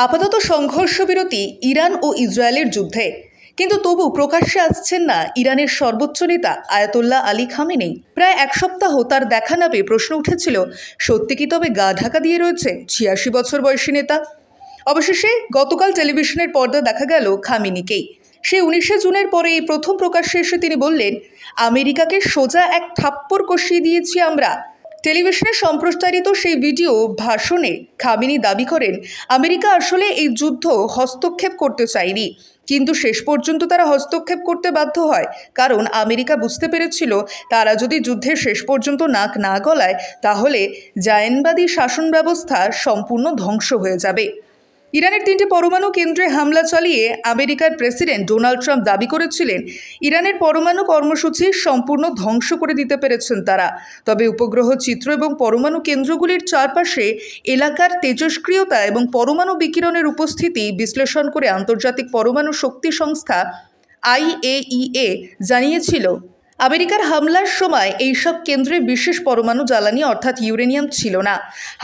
আপাতত সংঘর্ষ বিরতি ইরান ও ইসরায়েলের যুদ্ধে, কিন্তু তবু প্রকাশ্যে আসছেন না ইরানের সর্বোচ্চ নেতা আয়াতুল্লাহ আলী খামেনেই। প্রায় এক সপ্তাহ তার দেখা না পেয়ে প্রশ্ন উঠেছিল, সত্যি কি তবে গা ঢাকা দিয়ে রয়েছে ৮৬ বছর বয়সী নেতা? অবশেষে গতকাল টেলিভিশনের পর্দা দেখা গেল খামেনিকেই। সেই ১৯শে জুনের পরে এই প্রথম প্রকাশ্যে এসে তিনি বললেন, আমেরিকাকে সোজা এক থাপ্পড় কষিয়ে দিয়েছি আমরা। টেলিভিশনে সম্প্রচারিত সেই ভিডিও ভাষণে খামেনি দাবি করেন, আমেরিকা আসলে এই যুদ্ধ হস্তক্ষেপ করতে চায়নি, কিন্তু শেষ পর্যন্ত তারা হস্তক্ষেপ করতে বাধ্য হয়, কারণ আমেরিকা বুঝতে পেরেছিল তারা যদি যুদ্ধের শেষ পর্যন্ত নাক না গলায় তাহলে জায়নবাদী শাসন ব্যবস্থা সম্পূর্ণ ধ্বংস হয়ে যাবে। ইরানের ৩টি পরমাণু কেন্দ্রে হামলা চালিয়ে আমেরিকার প্রেসিডেন্ট ডোনাল্ড ট্রাম্প দাবি করেছিলেন, ইরানের পরমাণু কর্মসূচি সম্পূর্ণ ধ্বংস করে দিতে পেরেছেন তারা। তবে উপগ্রহ চিত্র এবং পরমাণু কেন্দ্রগুলির চারপাশে এলাকার তেজস্ক্রিয়তা এবং পরমাণু বিকিরণের উপস্থিতি বিশ্লেষণ করে আন্তর্জাতিক পরমাণু শক্তি সংস্থা IAEA জানিয়েছিল, আমেরিকার হামলার সময় এইসব কেন্দ্রে বিশেষ পরমাণু জ্বালানি অর্থাৎ ইউরেনিয়াম ছিল না।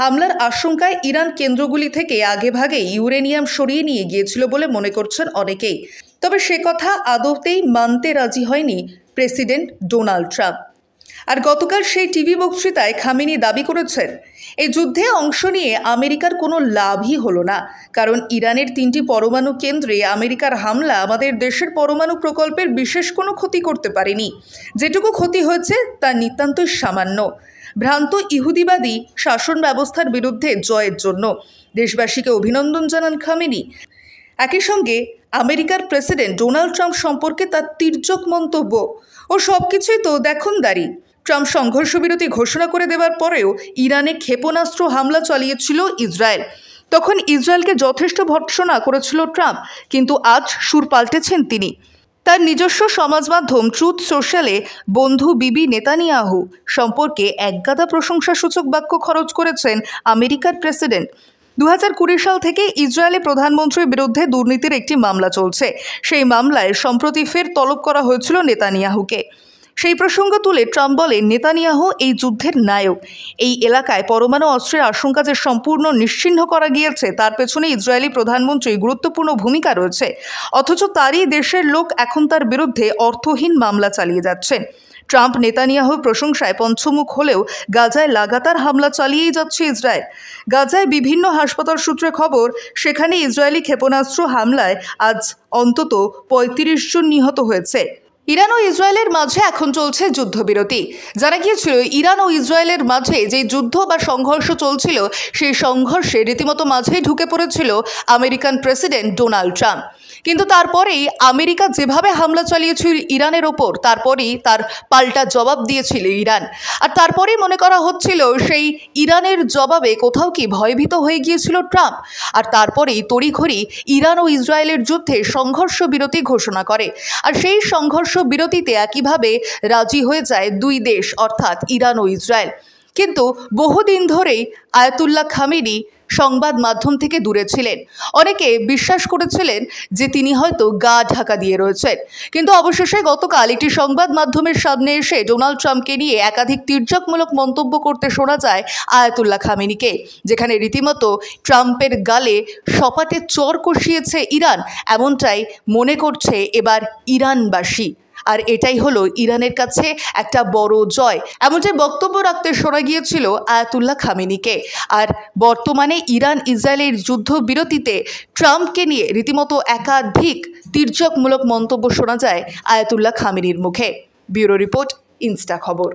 হামলার আশঙ্কায় ইরান কেন্দ্রগুলি থেকে আগেভাগে ইউরেনিয়াম সরিয়ে নিয়ে গিয়েছিল বলে মনে করছেন অনেকেই। তবে সে কথা আদতেই মানতে রাজি হয়নি প্রেসিডেন্ট ডোনাল্ড ট্রাম্প। আর গতকাল সেই টিভি বক্তৃতায় খামেনি দাবি করেছেন, এই যুদ্ধে অংশ নিয়ে আমেরিকার কোনো লাভই হলো না, কারণ ইরানের ৩টি পরমাণু কেন্দ্রে আমেরিকার হামলা আমাদের দেশের পরমাণু প্রকল্পের বিশেষ কোনো ক্ষতি করতে পারেনি। যেটুকু ক্ষতি হয়েছে তা নিতান্তই সামান্য। ভ্রান্ত ইহুদিবাদী শাসন ব্যবস্থার বিরুদ্ধে জয়ের জন্য দেশবাসীকে অভিনন্দন জানান খামেনি। একই সঙ্গে আমেরিকার প্রেসিডেন্ট ডোনাল্ড ট্রাম্প সম্পর্কে তার তির্যক মন্তব্য ও সব কিছুই তো দেখনদারি। ট্রাম্প সংঘর্ষবিরতি ঘোষণা করে দেওয়ার পরেও ইরানে ক্ষেপণাস্ত্র হামলা চালিয়েছিল ইসরায়েল। তখন ইসরায়েলকে যথেষ্ট ভর্ৎসনা করেছিল ট্রাম্প, কিন্তু আজ সুর পাল্টেছেন তিনি। তার নিজস্ব সমাজ মাধ্যম ট্রুথ সোশ্যালে বন্ধু বিবি নেতানিয়াহু সম্পর্কে একগাদা প্রশংসাসূচক বাক্য খরচ করেছেন আমেরিকার প্রেসিডেন্ট। ২০২০ সাল থেকে ইসরায়েলি প্রধানমন্ত্রীর বিরুদ্ধে দুর্নীতির একটি মামলা চলছে। সেই মামলায় সম্প্রতি ফের তলব করা হয়েছিল নেতানিয়াহুকে। সেই প্রসঙ্গ তুলে ট্রাম্প বলেন, নেতানিয়াহু এই যুদ্ধের নায়ক। এই এলাকায় পরমাণু অস্ত্রের আশঙ্কা যে সম্পূর্ণ নিশ্চিহ্ন করা গিয়েছে তার পেছনে ইসরায়েলি প্রধানমন্ত্রীর গুরুত্বপূর্ণ ভূমিকা রয়েছে, অথচ তারই দেশের লোক এখন তার বিরুদ্ধে অর্থহীন মামলা চালিয়ে যাচ্ছেন। ট্রাম্প নেতানিয়াহুর প্রশংসায় পঞ্চমুখ হলেও গাজায় লাগাতার হামলা চালিয়েই যাচ্ছে ইসরায়েল। গাজায় বিভিন্ন হাসপাতাল সূত্রে খবর, সেখানে ইসরায়েলি ক্ষেপণাস্ত্র হামলায় আজ অন্তত ৩৫ জন নিহত হয়েছে। ইরান ও ইসরায়েলের মাঝে এখন চলছে যুদ্ধবিরতি। জানা গিয়েছিল, ইরান ও ইসরায়েলের মাঝে যে যুদ্ধ বা সংঘর্ষ চলছিল সেই সংঘর্ষে রীতিমতো মাঝেই ঢুকে পড়েছিল আমেরিকান প্রেসিডেন্ট ডোনাল্ড ট্রাম্প। কিন্তু তারপরেই আমেরিকা যেভাবে হামলা চালিয়েছিল ইরানের ওপর, তারপরেই তার পাল্টা জবাব দিয়েছিল ইরান। আর তারপরেই মনে করা হচ্ছিল সেই ইরানের জবাবে কোথাও কি ভয়ভীত হয়ে গিয়েছিল ট্রাম্প। আর তারপরেই তড়িঘড়ি ইরান ও ইসরায়েলের যুদ্ধে সংঘর্ষ বিরতি ঘোষণা করে। আর সেই সংঘর্ষ বিরতিতে একইভাবে রাজি হয়ে যায় দুই দেশ, অর্থাৎ ইরান ও ইসরায়েল। কিন্তু বহুদিন ধরেই আয়াতুল্লাহ খামেনি সংবাদ মাধ্যম থেকে দূরে ছিলেন। অনেকে বিশ্বাস করেছিলেন যে তিনি হয়তো গা ঢাকা দিয়ে রয়েছেন, কিন্তু অবশেষে গতকাল একটি সংবাদ মাধ্যমের সামনে এসে ডোনাল্ড ট্রাম্পকে নিয়ে একাধিক তির্যকমূলক মন্তব্য করতে শোনা যায় আয়াতুল্লাহ খামেনিকে, যেখানে রীতিমতো ট্রাম্পের গালে সপাটে চর কষিয়েছে ইরান, এমনটাই মনে করছে এবার ইরানবাসী। আর এটাই হলো ইরানের কাছে একটা বড় জয়, এমনটাই বক্তব্য রাখতে শোনা গিয়েছিল আয়াতুল্লাহ খামেনিকে। আর বর্তমানে ইরান ইসরায়েলের যুদ্ধবিরতিতে ট্রাম্পকে নিয়ে রীতিমতো একাধিক তির্যকমূলক মন্তব্য শোনা যায় আয়াতুল্লাহ খামেনির মুখে। ব্যুরো রিপোর্ট, ইনস্টা খবর।